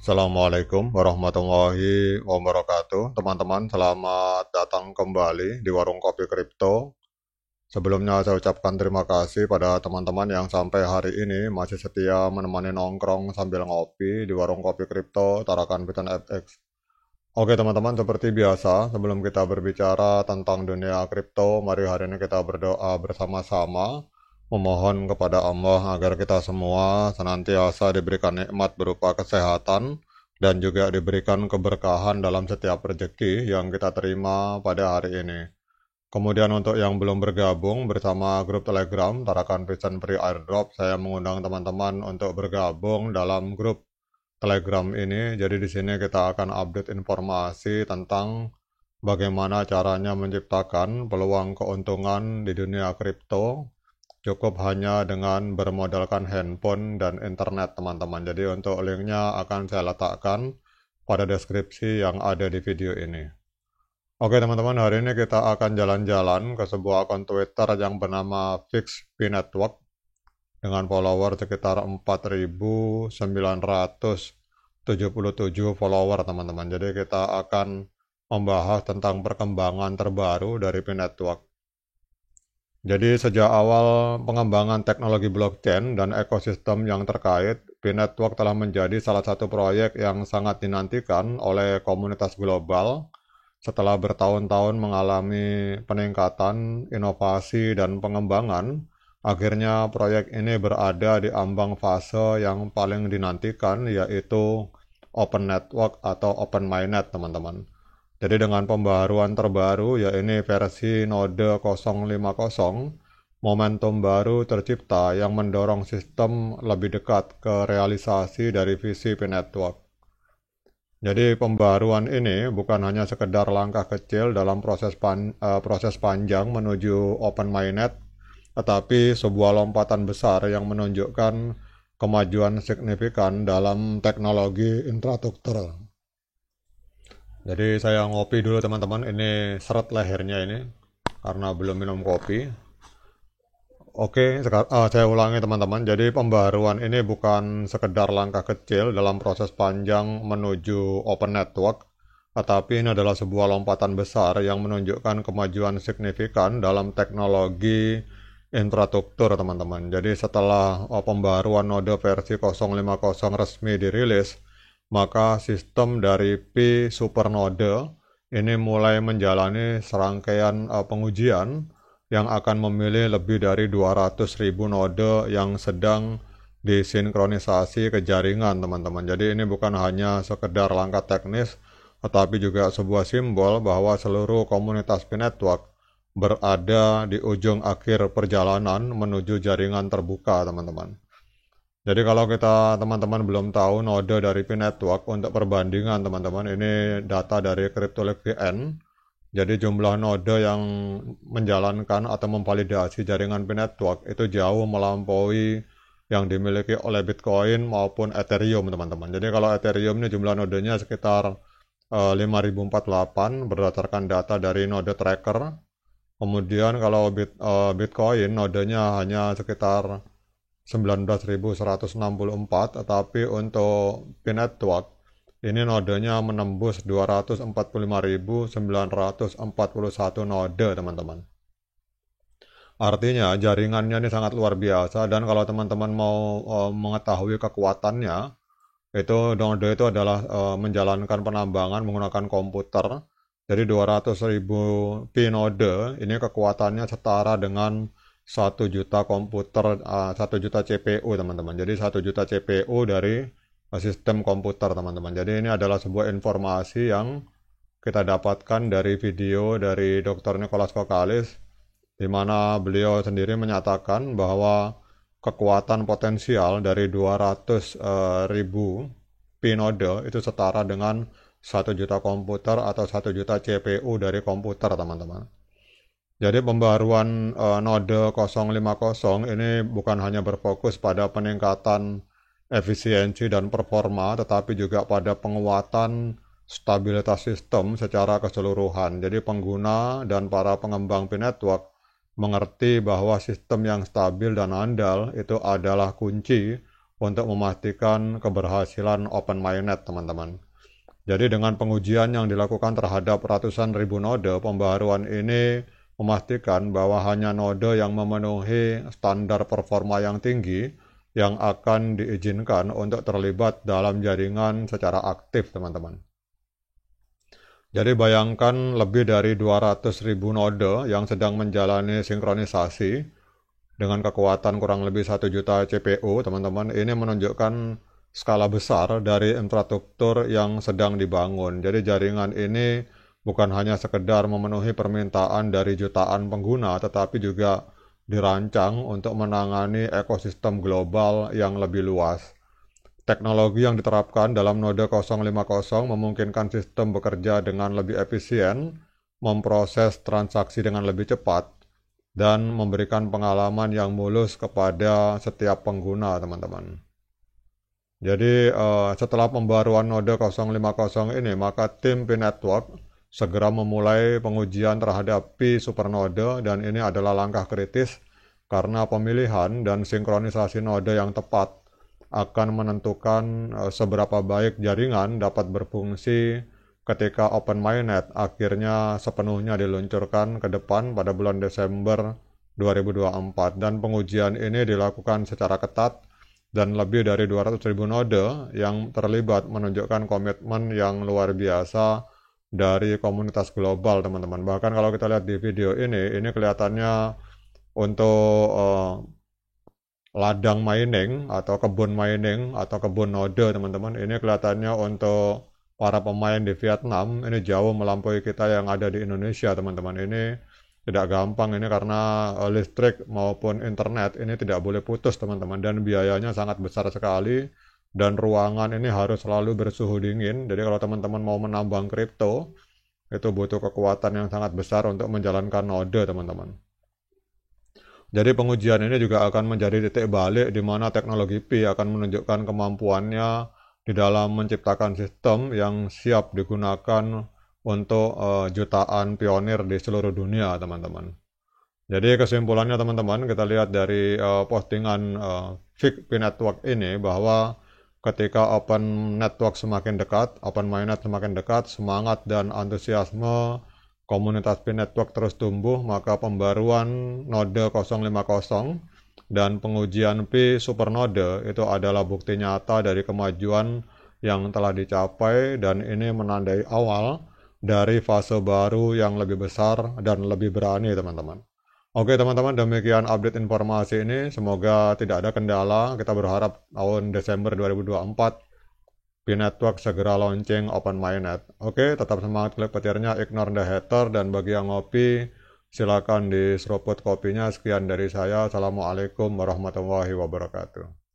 Assalamualaikum warahmatullahi wabarakatuh. Teman-teman, selamat datang kembali di Warung Kopi Kripto. Sebelumnya saya ucapkan terima kasih pada teman-teman yang sampai hari ini masih setia menemani nongkrong sambil ngopi di Warung Kopi Kripto Tarakan Piton FX. Oke teman-teman, seperti biasa, sebelum kita berbicara tentang dunia kripto, mari hari ini kita berdoa bersama-sama, memohon kepada Allah agar kita semua senantiasa diberikan nikmat berupa kesehatan dan juga diberikan keberkahan dalam setiap rezeki yang kita terima pada hari ini. Kemudian untuk yang belum bergabung bersama grup Telegram Tarakan Piton Free Airdrop, saya mengundang teman-teman untuk bergabung dalam grup Telegram ini. Jadi di sini kita akan update informasi tentang bagaimana caranya menciptakan peluang keuntungan di dunia kripto cukup hanya dengan bermodalkan handphone dan internet, teman-teman. Jadi untuk linknya akan saya letakkan pada deskripsi yang ada di video ini. Oke teman-teman, hari ini kita akan jalan-jalan ke sebuah akun Twitter yang bernama FixP Network dengan follower sekitar 4.977 follower, teman-teman. Jadi kita akan membahas tentang perkembangan terbaru dari P Network. Jadi sejak awal pengembangan teknologi blockchain dan ekosistem yang terkait, P Network telah menjadi salah satu proyek yang sangat dinantikan oleh komunitas global. Setelah bertahun-tahun mengalami peningkatan, inovasi, dan pengembangan, akhirnya proyek ini berada di ambang fase yang paling dinantikan, yaitu Open Network atau Open Mainnet, teman-teman. Jadi dengan pembaruan terbaru, yaitu versi Node 050, momentum baru tercipta yang mendorong sistem lebih dekat ke realisasi dari visi P Network. Jadi pembaruan ini bukan hanya sekedar langkah kecil dalam proses panjang menuju Open Mainnet, tetapi sebuah lompatan besar yang menunjukkan kemajuan signifikan dalam teknologi infrastruktur. Jadi saya ngopi dulu teman-teman, ini seret lehernya ini karena belum minum kopi. Oke, saya ulangi teman-teman. Jadi pembaruan ini bukan sekedar langkah kecil dalam proses panjang menuju Open Network, tetapi ini adalah sebuah lompatan besar yang menunjukkan kemajuan signifikan dalam teknologi infrastruktur, teman-teman. Jadi setelah pembaruan node versi 050 resmi dirilis, maka sistem dari P Supernode ini mulai menjalani serangkaian pengujian yang akan memilih lebih dari 200.000 node yang sedang disinkronisasi ke jaringan, teman-teman. Jadi ini bukan hanya sekedar langkah teknis, tetapi juga sebuah simbol bahwa seluruh komunitas P Network berada di ujung akhir perjalanan menuju jaringan terbuka, teman-teman. Jadi kalau teman-teman belum tahu node dari P Network, untuk perbandingan teman-teman, ini data dari Cryptolink VN. Jadi jumlah node yang menjalankan atau memvalidasi jaringan P Network itu jauh melampaui yang dimiliki oleh Bitcoin maupun Ethereum, teman-teman. Jadi kalau Ethereum ini jumlah nodenya sekitar 5.048 berdasarkan data dari node tracker. Kemudian kalau Bitcoin nodenya hanya sekitar 19.164, tetapi untuk P Network ini nodenya menembus 245.941 node, teman-teman. Artinya jaringannya ini sangat luar biasa, dan kalau teman-teman mau mengetahui kekuatannya, itu node itu adalah menjalankan penambangan menggunakan komputer. Jadi 200.000 P node ini kekuatannya setara dengan 1 juta komputer, 1 juta CPU, teman-teman. Jadi 1 juta CPU dari sistem komputer, teman-teman. Jadi ini adalah sebuah informasi yang kita dapatkan dari video dari Dr. Nicholas Kokalis, di mana beliau sendiri menyatakan bahwa kekuatan potensial dari 200.000 P node itu setara dengan 1 juta komputer atau 1 juta CPU dari komputer, teman-teman. Jadi pembaruan node 050 ini bukan hanya berfokus pada peningkatan efisiensi dan performa, tetapi juga pada penguatan stabilitas sistem secara keseluruhan. Jadi pengguna dan para pengembang P Network mengerti bahwa sistem yang stabil dan andal itu adalah kunci untuk memastikan keberhasilan Open Mainnet, teman-teman. Jadi dengan pengujian yang dilakukan terhadap ratusan ribu node, pembaruan ini memastikan bahwa hanya node yang memenuhi standar performa yang tinggi yang akan diizinkan untuk terlibat dalam jaringan secara aktif, teman-teman. Jadi bayangkan lebih dari 200.000 node yang sedang menjalani sinkronisasi dengan kekuatan kurang lebih 1 juta CPU, teman-teman. Ini menunjukkan skala besar dari infrastruktur yang sedang dibangun. Jadi jaringan ini bukan hanya sekedar memenuhi permintaan dari jutaan pengguna, tetapi juga dirancang untuk menangani ekosistem global yang lebih luas. Teknologi yang diterapkan dalam node 050 memungkinkan sistem bekerja dengan lebih efisien, memproses transaksi dengan lebih cepat, dan memberikan pengalaman yang mulus kepada setiap pengguna, teman-teman. Jadi setelah pembaruan node 050 ini, maka tim Pi Network segera memulai pengujian terhadap Pi Supernode, dan ini adalah langkah kritis karena pemilihan dan sinkronisasi node yang tepat akan menentukan seberapa baik jaringan dapat berfungsi ketika Open Mainnet akhirnya sepenuhnya diluncurkan ke depan pada bulan Desember 2024. Dan pengujian ini dilakukan secara ketat dan lebih dari 200.000 node yang terlibat menunjukkan komitmen yang luar biasa dari komunitas global, teman-teman. Bahkan kalau kita lihat di video ini kelihatannya untuk ladang mining atau kebun mining atau kebun node, teman-teman, ini kelihatannya untuk para pemain di Vietnam ini jauh melampaui kita yang ada di Indonesia, teman-teman. Ini tidak gampang ini karena listrik maupun internet ini tidak boleh putus, teman-teman, dan biayanya sangat besar sekali, dan ruangan ini harus selalu bersuhu dingin. Jadi kalau teman-teman mau menambang kripto itu butuh kekuatan yang sangat besar untuk menjalankan node, teman-teman. Jadi pengujian ini juga akan menjadi titik balik di mana teknologi Pi akan menunjukkan kemampuannya di dalam menciptakan sistem yang siap digunakan untuk jutaan pionir di seluruh dunia, teman-teman. Jadi kesimpulannya, teman-teman, kita lihat dari postingan Fig Pi Network ini bahwa ketika Open Network semakin dekat, Open Mainnet semakin dekat, semangat dan antusiasme komunitas Pi Network terus tumbuh, maka pembaruan node 050 dan pengujian Pi Supernode itu adalah bukti nyata dari kemajuan yang telah dicapai, dan ini menandai awal dari fase baru yang lebih besar dan lebih berani, teman-teman. Oke, teman-teman, demikian update informasi ini. Semoga tidak ada kendala. Kita berharap tahun Desember 2024 Pi Network segera launching Open Mainnet. Oke, tetap semangat klik petirnya, ignore the hater, dan bagi yang ngopi, silakan diseruput kopinya. Sekian dari saya. Assalamualaikum warahmatullahi wabarakatuh.